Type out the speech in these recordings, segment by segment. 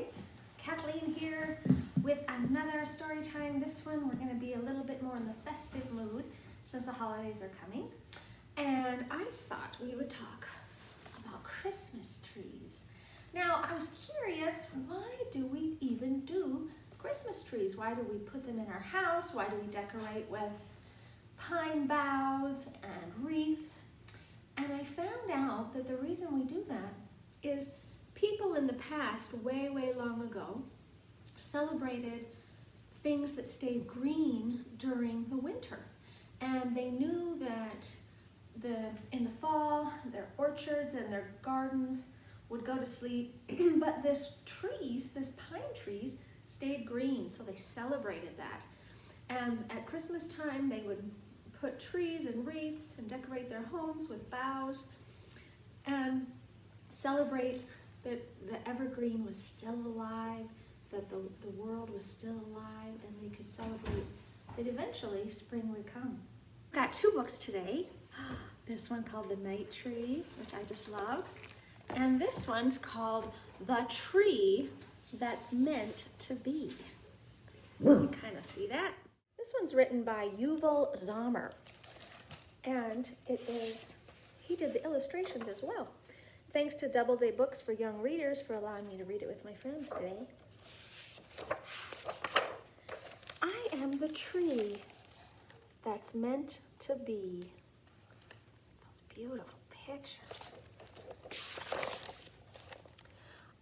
guys, Kathleen here with another story time. This one we're going to be a little bit more in the festive mood since the holidays are coming. And I thought we would talk about Christmas trees. Now, I was curious, why do we even do Christmas trees? Why do we put them in our house? Why do we decorate with pine boughs and wreaths? And I found out that the reason we do that is people in the past, way, way long ago, celebrated things that stayed green during the winter. And they knew that in the fall, their orchards and their gardens would go to sleep, but this pine trees, stayed green, so they celebrated that. And at Christmas time, they would put trees and wreaths and decorate their homes with boughs and celebrate that the evergreen was still alive, that the world was still alive, and they could celebrate that eventually spring would come. Got two books today. This one called The Night Tree, which I just love, and this one's called The Tree That's Meant to Be. You can kind of see that. This one's written by Yuval Zamir, and he did the illustrations as well. Thanks to Doubleday Books for Young Readers for allowing me to read it with my friends today. I am the tree that's meant to be. Those beautiful pictures.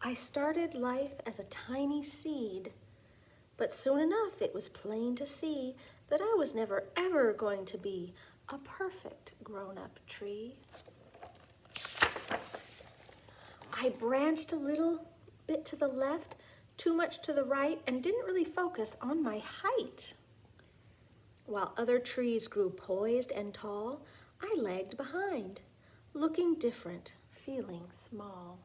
I started life as a tiny seed, but soon enough it was plain to see that I was never ever going to be a perfect grown-up tree. I branched a little bit to the left, too much to the right, and didn't really focus on my height. While other trees grew poised and tall, I lagged behind, looking different, feeling small.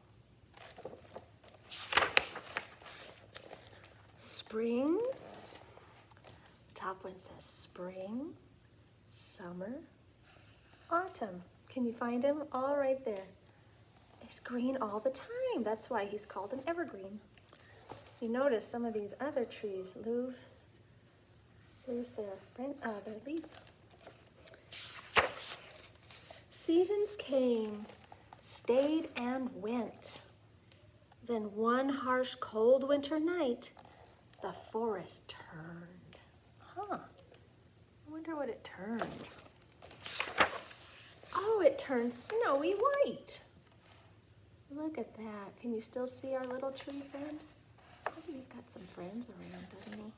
Spring, the top one says spring, summer, autumn. Can you find him? All right there. He's green all the time. That's why he's called an evergreen. You notice some of these other trees lose their leaves. Seasons came, stayed and went. Then one harsh cold winter night, the forest turned. I wonder what it turned. Oh, it turned snowy white. Look at that. Can you still see our little tree friend? I think he's got some friends around, doesn't he?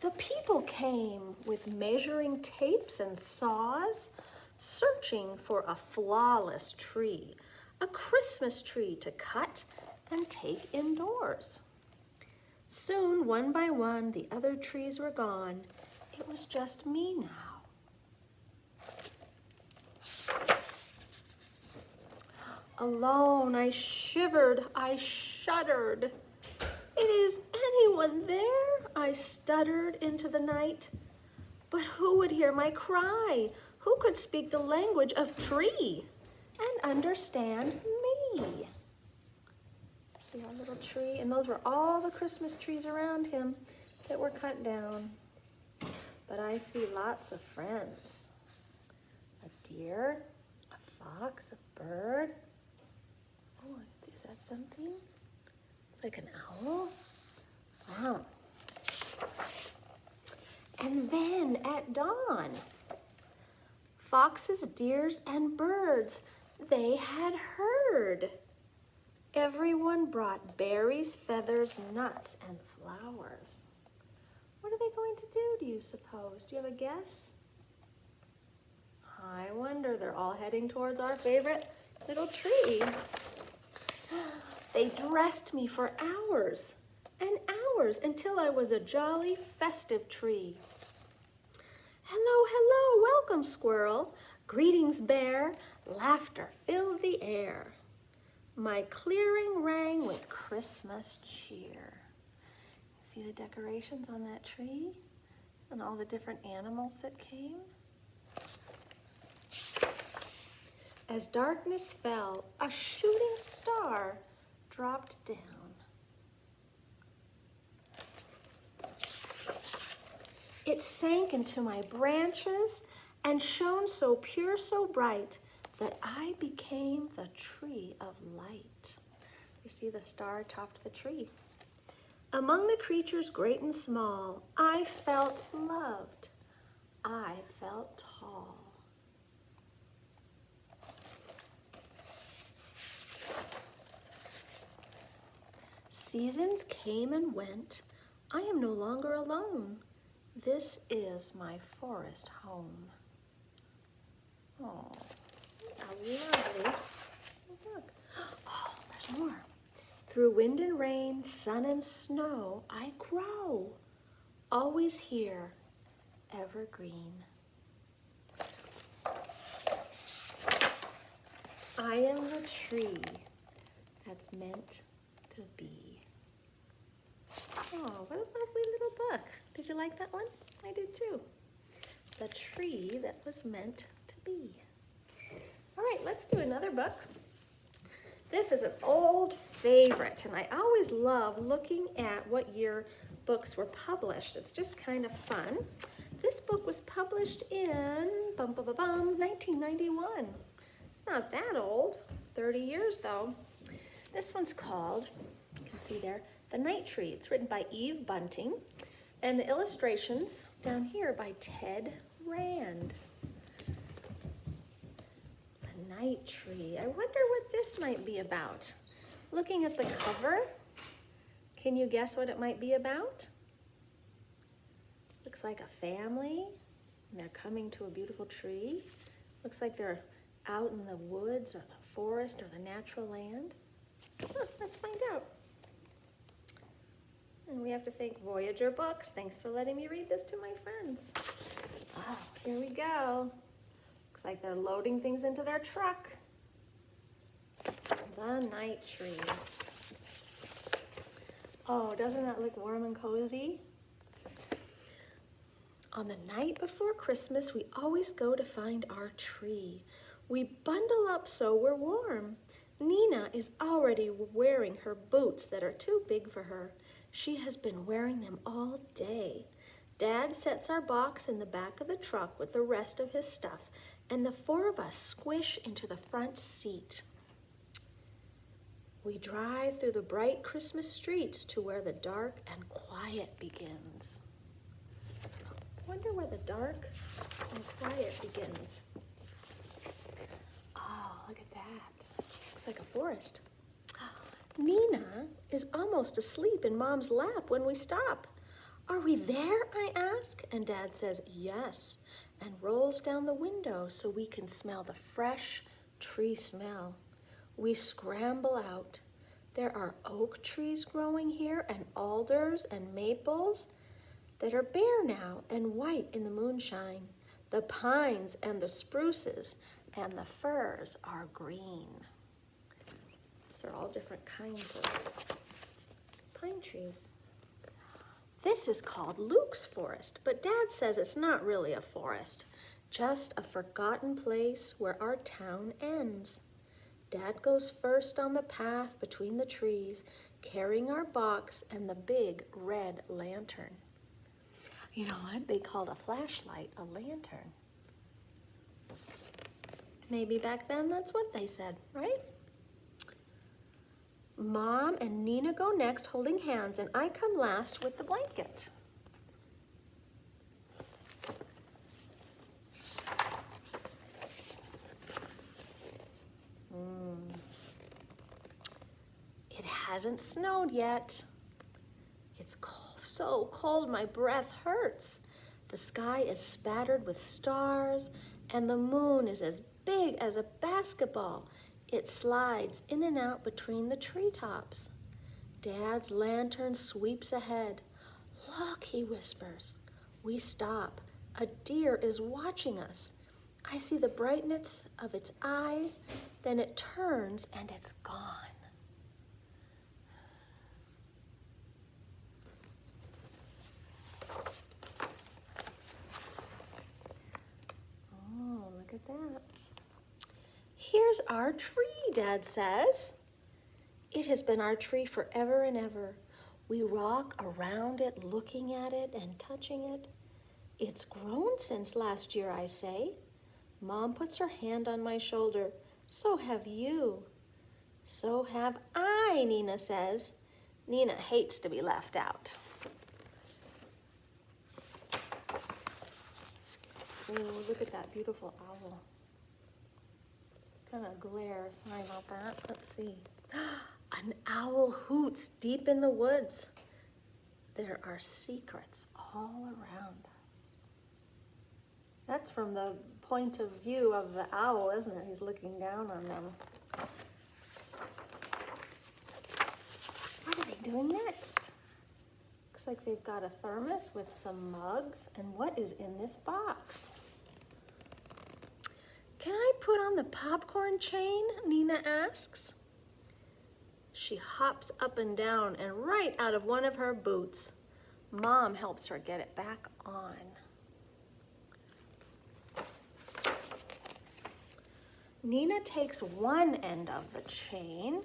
The people came with measuring tapes and saws, searching for a flawless tree, a Christmas tree to cut and take indoors. Soon, one by one, the other trees were gone. It was just me now. Alone, I shivered, I shuddered. It is anyone there? I stuttered into the night. But who would hear my cry? Who could speak the language of tree and understand me? See our little tree? And those were all the Christmas trees around him that were cut down. But I see lots of friends. A deer, a fox, a bird. Oh, is that something? It's like an owl. Wow. And then at dawn, foxes, deers, and birds, they had heard. Everyone brought berries, feathers, nuts, and flowers. What are they going to do you suppose? Do you have a guess? I wonder. They're all heading towards our favorite little tree. They dressed me for hours and hours until I was a jolly festive tree. Hello, hello, welcome squirrel, greetings bear, laughter filled the air. My clearing rang with Christmas cheer. See the decorations on that tree and all the different animals that came? As darkness fell, a shooting star dropped down. It sank into my branches and shone so pure, so bright, that I became the tree of light. You see the star topped the tree. Among the creatures great and small, I felt loved. I felt tall. Seasons came and went. I am no longer alone. This is my forest home. Oh, how lovely. Look. Oh, there's more. Through wind and rain, sun and snow, I grow. Always here, evergreen. I am the tree that's meant to be. Oh, what a lovely little book. Did you like that one? I did too. The tree that was meant to be. All right, let's do another book. This is an old favorite, and I always love looking at what year books were published. It's just kind of fun. This book was published in 1991. It's not that old, 30 years though. This one's called, you can see there, The Night Tree. It's written by Eve Bunting, and the illustrations down here by Ted Rand. The Night Tree. I wonder what this might be about. Looking at the cover, can you guess what it might be about? Looks like a family, and they're coming to a beautiful tree. Looks like they're out in the woods or the forest or the natural land. Let's find out. And we have to thank Voyager Books. Thanks for letting me read this to my friends. Oh, here we go. Looks like they're loading things into their truck. The Night Tree. Oh, doesn't that look warm and cozy? On the night before Christmas, we always go to find our tree. We bundle up so we're warm. Nina is already wearing her boots that are too big for her. She has been wearing them all day. Dad sets our box in the back of the truck with the rest of his stuff, and the four of us squish into the front seat. We drive through the bright Christmas streets to where the dark and quiet begins. Wonder where the dark and quiet begins. Oh, look at that. Looks like a forest. Nina is almost asleep in Mom's lap when we stop. Are we there, I ask, and Dad says yes, and rolls down the window so we can smell the fresh tree smell. We scramble out. There are oak trees growing here and alders and maples that are bare now and white in the moonshine. The pines and the spruces and the firs are green. These are all different kinds of pine trees. This is called Luke's Forest, but Dad says it's not really a forest, just a forgotten place where our town ends. Dad goes first on the path between the trees, carrying our box and the big red lantern. You know what? They called a flashlight a lantern. Maybe back then that's what they said, right? Mom and Nina go next holding hands, and I come last with the blanket. It hasn't snowed yet. It's cold, so cold my breath hurts. The sky is spattered with stars, and the moon is as big as a basketball. It slides in and out between the treetops. Dad's lantern sweeps ahead. Look, he whispers. We stop. A deer is watching us. I see the brightness of its eyes, then it turns and it's gone. Oh, look at that. Here's our tree, Dad says. It has been our tree forever and ever. We rock around it, looking at it and touching it. It's grown since last year, I say. Mom puts her hand on my shoulder. So have you. So have I, Nina says. Nina hates to be left out. Ooh, look at that beautiful owl. Kind of glare, sorry about that. Let's see. An owl hoots deep in the woods. There are secrets all around us. That's from the point of view of the owl, isn't it? He's looking down on them. What are they doing next? Looks like they've got a thermos with some mugs. And what is in this box? Can I put on the popcorn chain? Nina asks. She hops up and down and right out of one of her boots. Mom helps her get it back on. Nina takes one end of the chain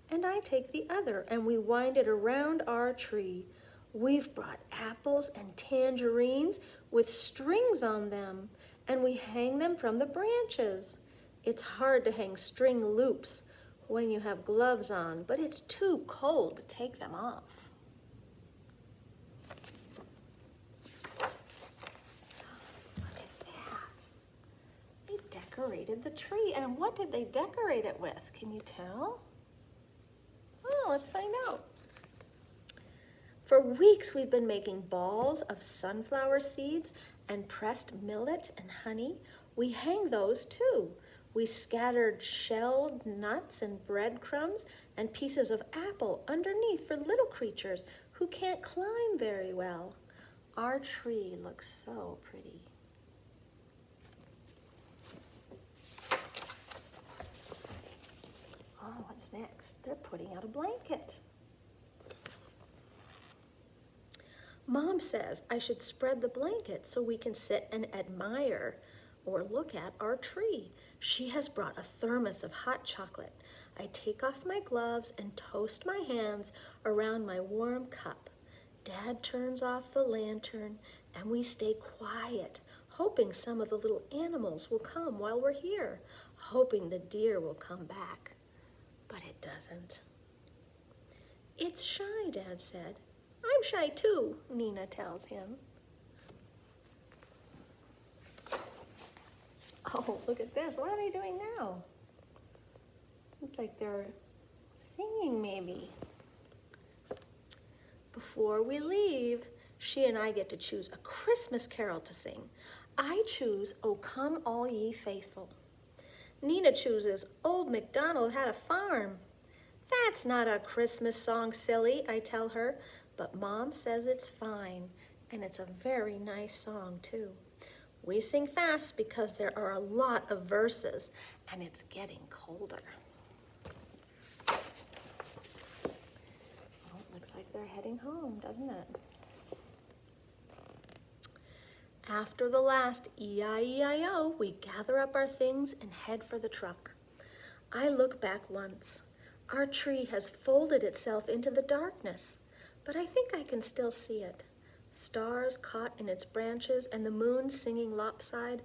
and I take the other, and we wind it around our tree. We've brought apples and tangerines with strings on them, and we hang them from the branches. It's hard to hang string loops when you have gloves on, but it's too cold to take them off. Look at that. They decorated the tree, and what did they decorate it with? Can you tell? Oh, let's find out. For weeks we've been making balls of sunflower seeds and pressed millet and honey. We hang those too. We scattered shelled nuts and breadcrumbs and pieces of apple underneath for little creatures who can't climb very well. Our tree looks so pretty. Oh, what's next? They're putting out a blanket. Mom says I should spread the blanket so we can sit and admire or look at our tree. She has brought a thermos of hot chocolate. I take off my gloves and toast my hands around my warm cup. Dad turns off the lantern and we stay quiet, hoping some of the little animals will come while we're here, hoping the deer will come back. But it doesn't. It's shy, Dad said. I'm shy too, Nina tells him. Oh, look at this. What are they doing now? Looks like they're singing maybe. Before we leave, she and I get to choose a Christmas carol to sing. I choose, "O Come All Ye Faithful." Nina chooses, "Old MacDonald Had a Farm." That's not a Christmas song, silly, I tell her, but Mom says it's fine, and it's a very nice song too. We sing fast because there are a lot of verses, and it's getting colder. Well, it looks like they're heading home, doesn't it? After the last E-I-E-I-O, we gather up our things and head for the truck. I look back once. Our tree has folded itself into the darkness, but I think I can still see it. Stars caught in its branches and the moon swinging lopside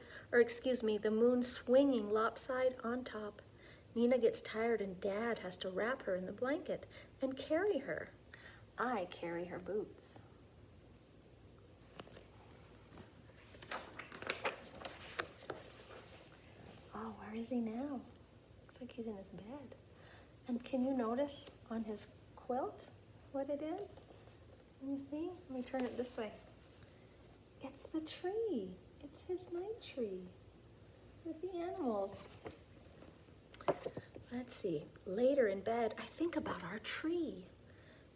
on top. Nina gets tired and Dad has to wrap her in the blanket and carry her. I carry her boots. Oh, where is he now? Looks like he's in his bed. And can you notice on his quilt what it is? Can you see? Let me turn it this way. It's the tree. It's his night tree with the animals. Let's see. Later in bed, I think about our tree.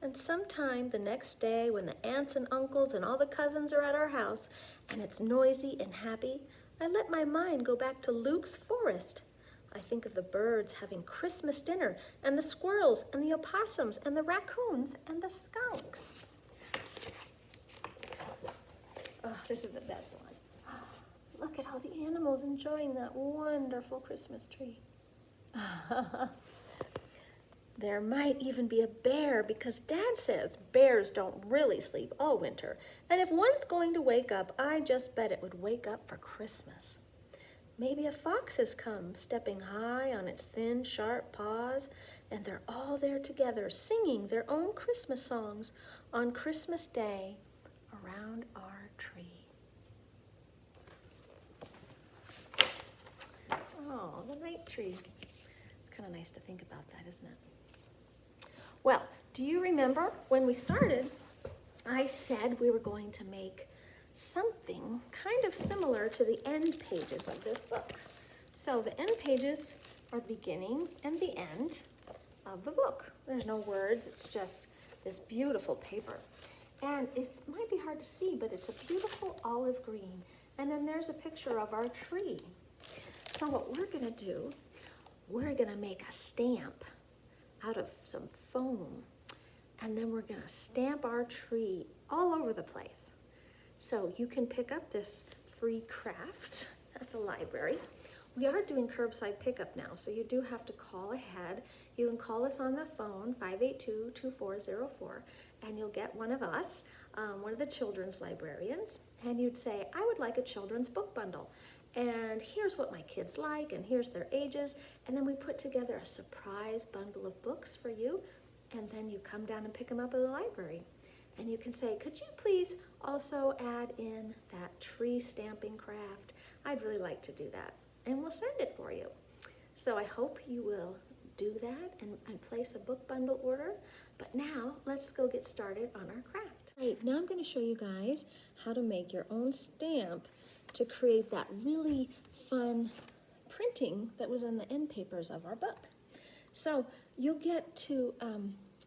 And sometime the next day when the aunts and uncles and all the cousins are at our house and it's noisy and happy, I let my mind go back to Luke's forest. I think of the birds having Christmas dinner and the squirrels and the opossums and the raccoons and the skunks. Oh, this is the best one. look at all the animals enjoying that wonderful Christmas tree. There might even be a bear because Dad says bears don't really sleep all winter. And if one's going to wake up, I just bet it would wake up for Christmas. Maybe a fox has come, stepping high on its thin, sharp paws, and they're all there together, singing their own Christmas songs on Christmas Day around our tree. Oh, the night tree. It's kind of nice to think about that, isn't it? Well, do you remember when we started, I said we were going to make something kind of similar to the end pages of this book. So the end pages are the beginning and the end of the book. There's no words, it's just this beautiful paper. And it might be hard to see, but it's a beautiful olive green. And then there's a picture of our tree. So what we're gonna do, we're gonna make a stamp out of some foam. And then we're gonna stamp our tree all over the place. So you can pick up this free craft at the library. We are doing curbside pickup now, so you do have to call ahead. You can call us on the phone, 582-2404, and you'll get one of us, one of the children's librarians, and you'd say, I would like a children's book bundle. And here's what my kids like, and here's their ages. And then we put together a surprise bundle of books for you, and then you come down and pick them up at the library. And you can say, could you please also add in that tree stamping craft? I'd really like to do that. And we'll send it for you. So I hope you will do that and place a book bundle order. But now let's go get started on our craft. Right, now I'm going to show you guys how to make your own stamp to create that really fun printing that was in the end papers of our book. So you'll get to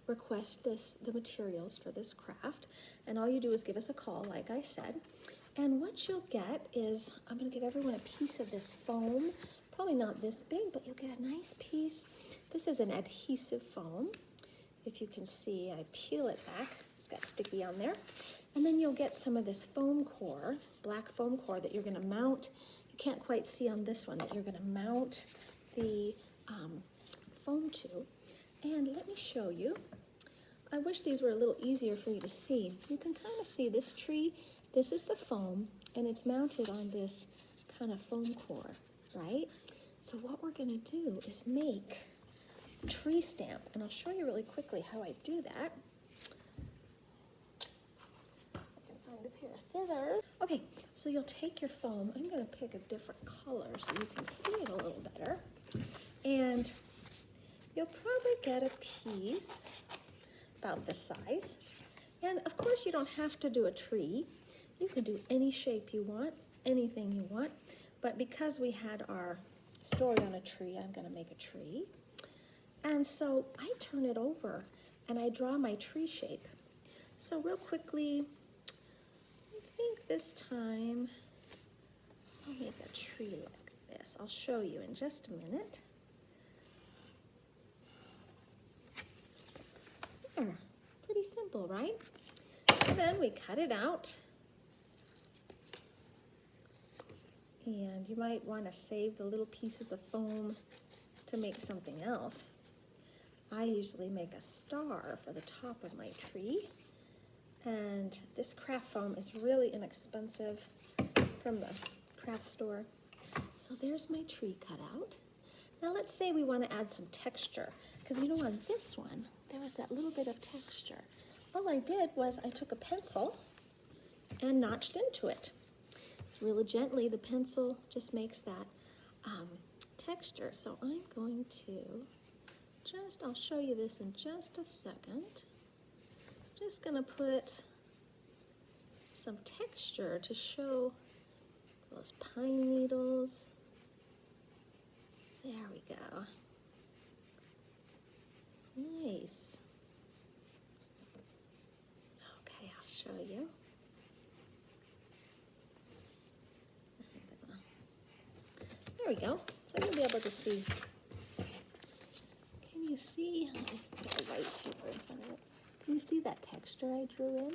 request the materials for this craft, and all you do is give us a call, like I said. And what you'll get is, I'm going to give everyone a piece of this foam, probably not this big, but you'll get a nice piece. This is an adhesive foam. If you can see, I peel it back. It's got sticky on there. And then you'll get some of this foam core, black foam core that you're going to mount. You can't quite see on this one that you're going to mount the foam to. And let me show you. I wish these were a little easier for you to see. You can kind of see this tree. This is the foam, and it's mounted on this kind of foam core, right? So what we're going to do is make a tree stamp, and I'll show you really quickly how I do that. I can find a pair of scissors. Okay, so you'll take your foam. I'm going to pick a different color so you can see it a little better. And you'll probably get a piece about this size. And of course you don't have to do a tree. You can do any shape you want, anything you want. But because we had our story on a tree, I'm going to make a tree. And so I turn it over and I draw my tree shape. So real quickly, I think this time I'll make a tree like this. I'll show you in just a minute. There, pretty simple, right? And then we cut it out. And you might want to save the little pieces of foam to make something else. I usually make a star for the top of my tree. And this craft foam is really inexpensive from the craft store. So there's my tree cut out. Now let's say we want to add some texture, because you know on this one, there was that little bit of texture. All I did was I took a pencil and notched into it. Really gently, the pencil just makes that texture. So I'm going to I'll show you this in just a second. Just gonna put some texture to show those pine needles. There we go. Nice. Okay, I'll show you. There we go. So you'll be able to see. Can you see? Let me put the white paper in front of it. Can you see that texture I drew in?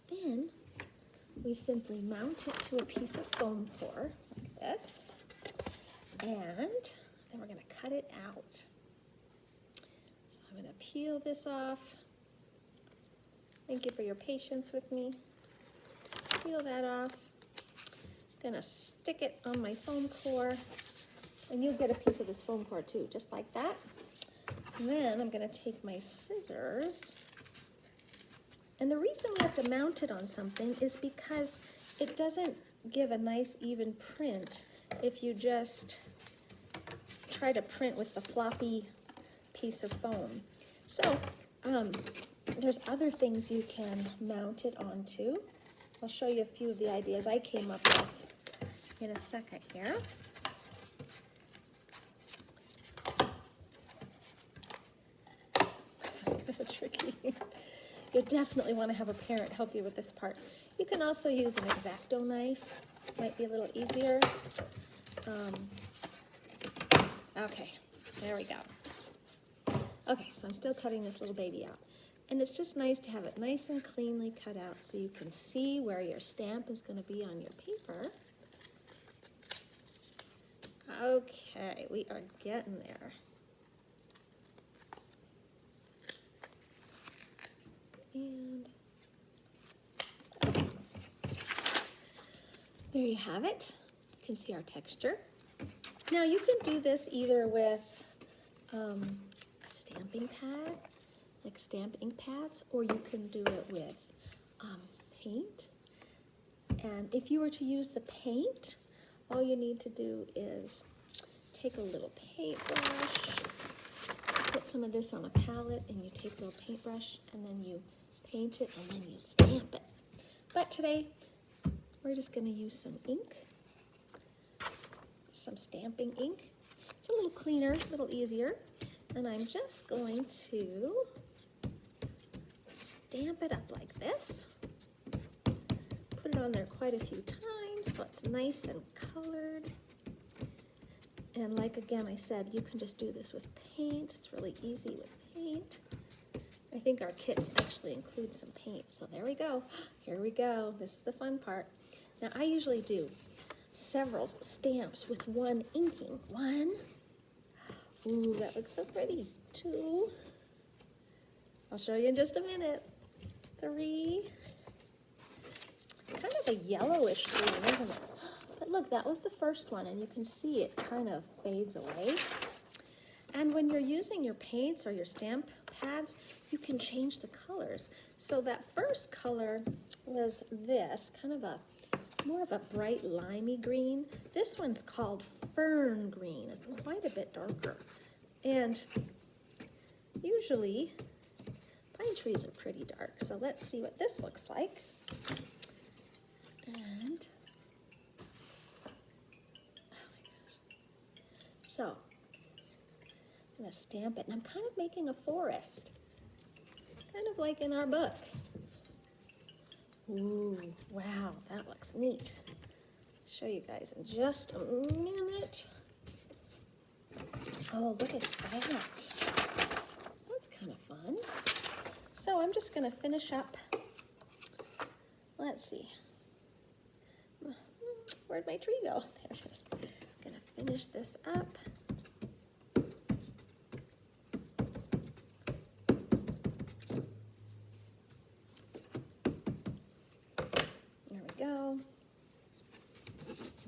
Then we simply mount it to a piece of foam core like this, and then we're going to cut it out. So I'm going to peel this off. Thank you for your patience with me. Peel that off. I'm going to stick it on my foam core, and you'll get a piece of this foam core too, just like that. And then I'm going to take my scissors. And the reason we have to mount it on something is because it doesn't give a nice even print if you just try to print with the floppy piece of foam. So there's other things you can mount it onto. I'll show you a few of the ideas I came up with in a second here. Kind of tricky. You definitely want to have a parent help you with this part. You can also use an X-Acto knife. Might be a little easier. Okay, there we go. Okay, so I'm still cutting this little baby out. And it's just nice to have it nice and cleanly cut out so you can see where your stamp is going to be on your paper. Okay, we are getting there. And okay. There you have it. You can see our texture. Now you can do this either with a stamping pad, like stamp ink pads, or you can do it with paint. And if you were to use the paint, all you need to do is take a little paintbrush, put some of this on a palette, and you take a little paintbrush, and then you paint it, and then you stamp it. But today, we're just going to use some ink, some stamping ink. It's a little cleaner, a little easier, and I'm just going to stamp it up like this. Put it on there quite a few times so it's nice and colored. And like again I said, you can just do this with paint. It's really easy with paint. I think our kits actually include some paint. So there we go. Here we go. This is the fun part. Now I usually do several stamps with one inking. One. Ooh, that looks so pretty. Two. I'll show you in just a minute. Three. It's kind of a yellowish green, isn't it? But look, that was the first one, and you can see it kind of fades away. And when you're using your paints or your stamp pads, you can change the colors. So that first color was this, kind of a more of a bright limey green. This one's called fern green. It's quite a bit darker. And usually pine trees are pretty dark. So let's see what this looks like. And oh my gosh. So I'm gonna stamp it, and I'm kind of making a forest, kind of like in our book. Ooh, wow, that looks neat. Show you guys in just a minute. Oh, look at that. That's kind of fun. So I'm just gonna finish up. Let's see. Where'd my tree go? There it is. I'm gonna finish this up. There we go.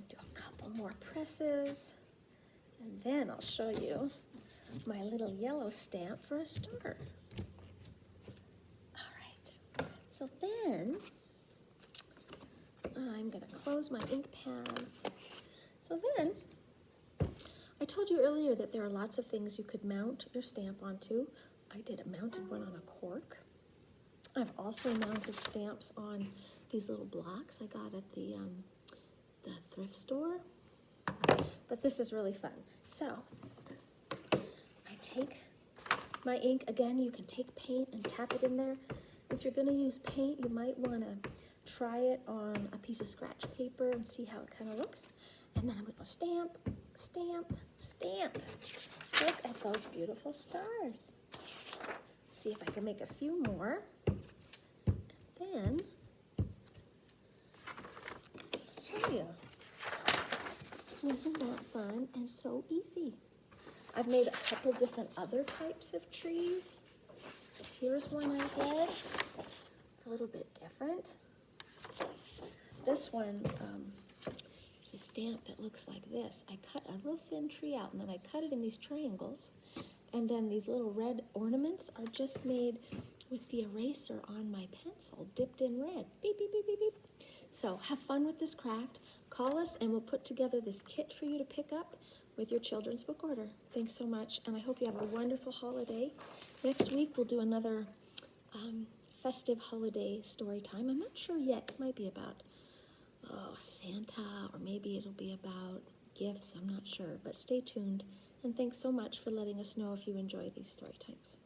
Do a couple more presses, and then I'll show you my little yellow stamp for a star. All right. So then I'm going to close my ink pads. So then, I told you earlier that there are lots of things you could mount your stamp onto. I did a mounted one on a cork. I've also mounted stamps on these little blocks I got at the thrift store. But this is really fun. So, I take my ink. Again, you can take paint and tap it in there. If you're going to use paint, you might want to try it on a piece of scratch paper and see how it kind of looks. And then I'm going to stamp, stamp, stamp. Look at those beautiful stars. See if I can make a few more. And then Isn't that fun and so easy? I've made a couple different other types of trees. Here's one I did, a little bit different. This one is a stamp that looks like this. I cut a little thin tree out and then I cut it in these triangles. And then these little red ornaments are just made with the eraser on my pencil, dipped in red. Beep, beep, beep, beep, beep. So have fun with this craft. Call us and we'll put together this kit for you to pick up with your children's book order. Thanks so much, and I hope you have a wonderful holiday. Next week we'll do another festive holiday story time. I'm not sure yet. It might be about Santa, or maybe it'll be about gifts. I'm not sure, but stay tuned. And thanks so much for letting us know if you enjoy these story times.